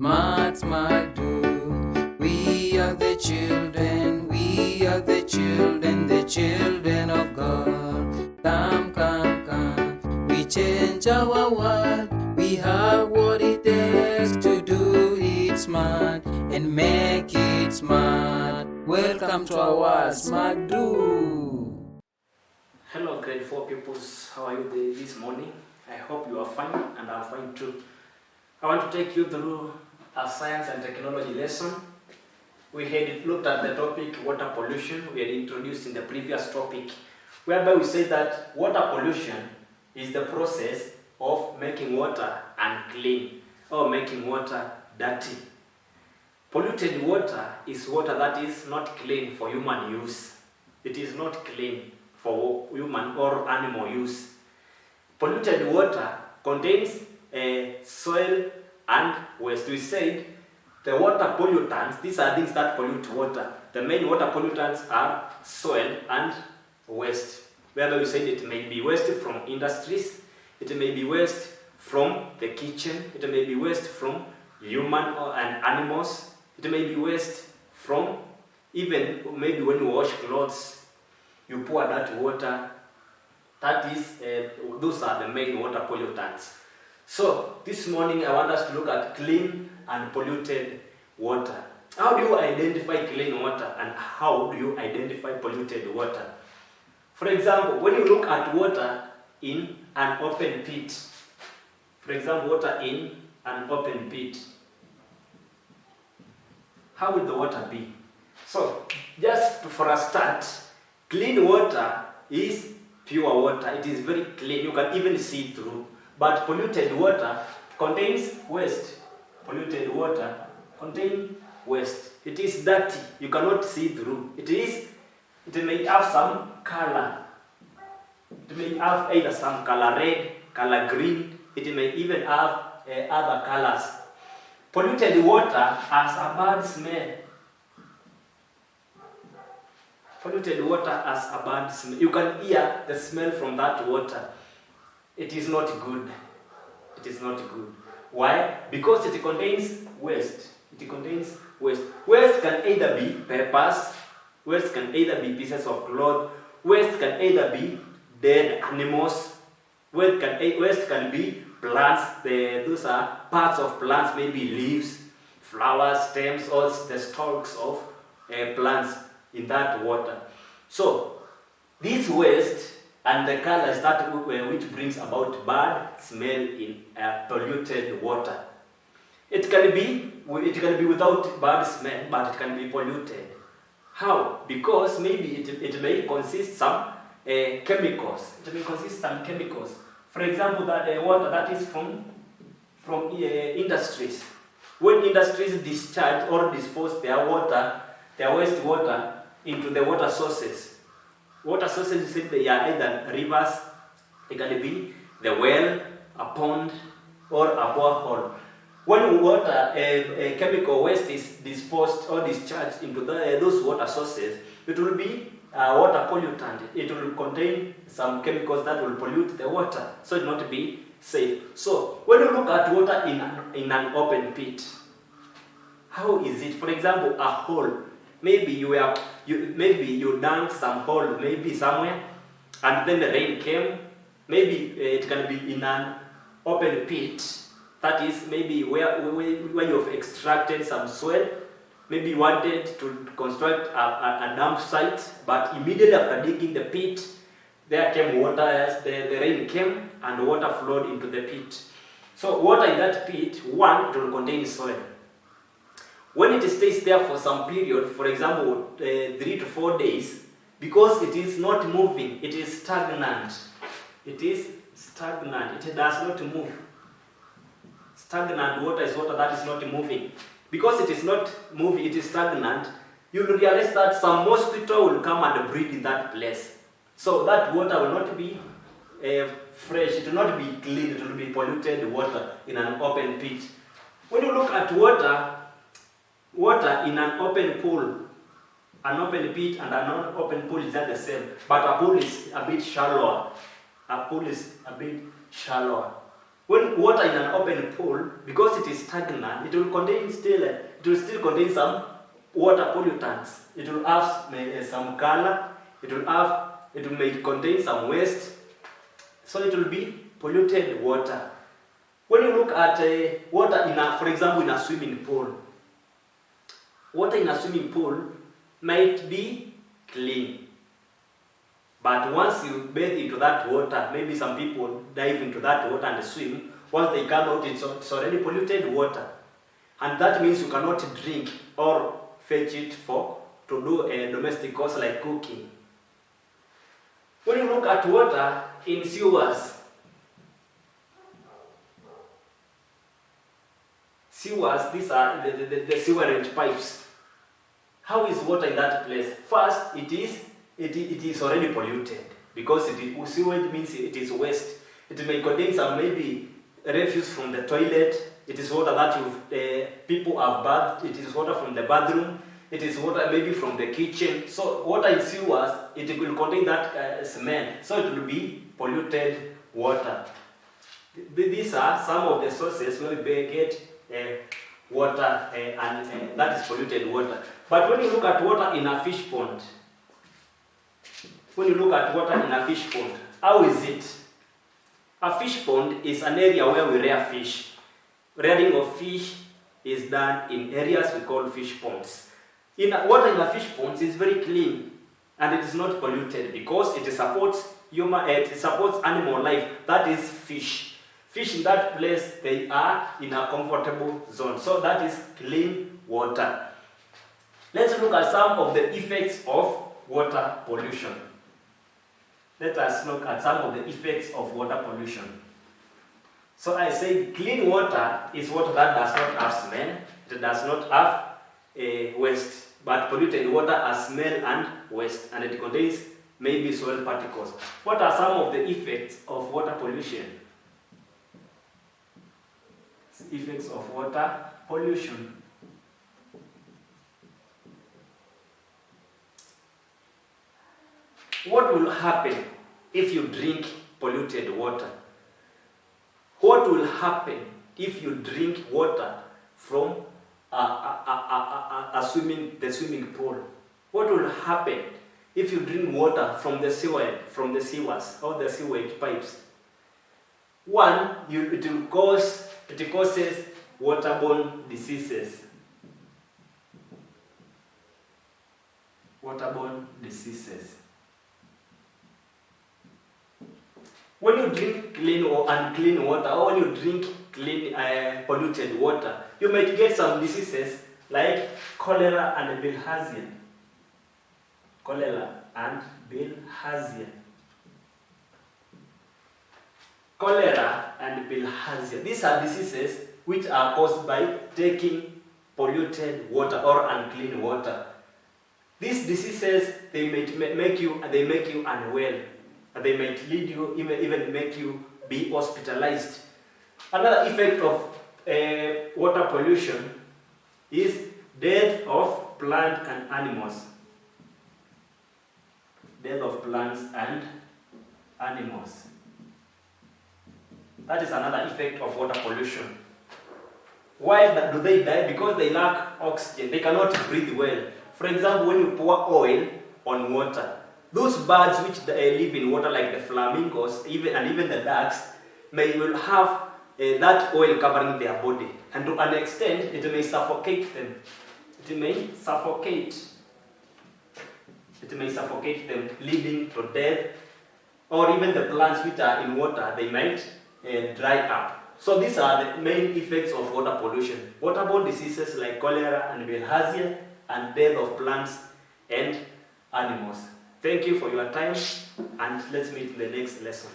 Smart, smart, do. We are the children, the children of God. Come, come, come. We change our world. We have what it takes to do it smart and make it smart. Welcome to our Smart Do. Hello grade 4 pupils, how are you this morning? I hope you are fine and I'm fine too. I want to take you through a science and technology lesson. We had looked at the topic water pollution. We had introduced in the previous topic, whereby we said that water pollution is the process of making water unclean or making water dirty. Polluted water is water that is not clean for human use. It is not clean for human or animal use. Polluted water contains soil and waste. We said the water pollutants, these are things that pollute water. The main water pollutants are soil and waste. Whereby we said it may be waste from industries, it may be waste from the kitchen, it may be waste from human and animals, it may be waste from even maybe when you wash clothes, you pour that water. That is, those are the main water pollutants. So this morning I want us to look at clean and polluted water. How do you identify clean water and how do you identify polluted water? For example, when you look at water in an open pit, how will the water be? So, just for a start, clean water is pure water. It is very clean. You can even see through. But polluted water contains waste. Polluted water contains waste. It is dirty. You cannot see through. It may have some color. It may have either some color red, color green. It may even have other colors. Polluted water has a bad smell. Polluted water has a bad smell. You can hear the smell from that water. It is not good. It is not good. Why? Because it contains waste. It contains waste. Waste can either be papers, waste can either be pieces of cloth, waste can either be dead animals, waste can be plants. Those are parts of plants, maybe leaves, flowers, stems, or the stalks of plants in that water. So, this waste and the colors that which brings about bad smell in polluted water. It can be without bad smell, but it can be polluted. How? Because maybe it may consist some chemicals. It may consist some chemicals. For example, that water that is from industries. When industries discharge or dispose their wastewater into the water sources. Water sources, they are either rivers, it can be the well, a pond, or a borehole. When water, chemical waste is disposed or discharged into those water sources, it will be a water pollutant. It will contain some chemicals that will pollute the water, so it will not be safe. So, when you look at water in an open pit, how is it? For example, a hole. Maybe you dug some hole maybe somewhere, and then the rain came. Maybe it can be in an open pit. That is maybe where you have extracted some soil. Maybe you wanted to construct a dump site, but immediately after digging the pit, there came water as the rain came and water flowed into the pit. So water in that pit, one, it will contain soil. When it stays there for some period, for example 3 to 4 days, because it is not moving, it is stagnant. It is stagnant. It does not move. Stagnant water is water that is not moving. Because it is not moving, it is stagnant, you will realize that some mosquito will come and breed in that place. So that water will not be fresh, it will not be clean, it will be polluted water in an open pit. When you look at water in an open pool, an open pit and an open pool is not the same, but a pool is a bit shallower. When water in an open pool, because it is stagnant, it will still contain some water pollutants. It will have some color. It may contain some waste. So it will be polluted water. When you look at water for example, in a swimming pool, water in a swimming pool might be clean. But once you bathe into that water, maybe some people dive into that water and swim. Once they come out, it's already polluted water. And that means you cannot drink or fetch it to do a domestic course like cooking. When you look at water in sewers, these are the sewerage pipes. How is water in that place? First, it is already polluted because sewage means it is waste. It may contain some maybe refuse from the toilet. It is water that people have bathed. It is water from the bathroom. It is water maybe from the kitchen. So water in sewers, it will contain that smell. So it will be polluted water. These are some of the sources where we get water and that is polluted water. But when you look at water in a fish pond, how is it? A fish pond is an area where we rear fish. Rearing of fish is done in areas we call fish ponds. Water in a fish pond is very clean and it is not polluted because it supports animal life, that is fish. Fish in that place, they are in a comfortable zone. So that is clean water. Let's look at some of the effects of water pollution. Let us look at some of the effects of water pollution. So I say clean water is water that does not have smell, it does not have waste, but polluted water has smell and waste, and it contains maybe soil particles. What are some of the effects of water pollution? Effects of water pollution. What will happen if you drink polluted water? What will happen if you drink water from the swimming pool? What will happen if you drink water from the sewers or the sewage pipes? One, it causes waterborne diseases. Waterborne diseases. When you drink clean or unclean water, or when you drink clean polluted water, you might get some diseases like cholera and bilharzia. Cholera and bilharzia. Cholera and bilharzia. These are diseases which are caused by taking polluted water or unclean water. These diseases, they make you unwell. They might lead you, even make you be hospitalized. Another effect of water pollution is death of plant and animals. Death of plants and animals. That is another effect of water pollution. Why do they die? Because they lack oxygen. They cannot breathe well. For example, when you pour oil on water, those birds which live in water, like the flamingos, even the ducks, will have that oil covering their body, and to an extent, it may suffocate them. It may suffocate them, leading to death. Or even the plants which are in water, they might dry up. So these are the main effects of water pollution: waterborne diseases like cholera and bilharzia, and death of plants and animals. Thank you for your time, and let's meet in the next lesson.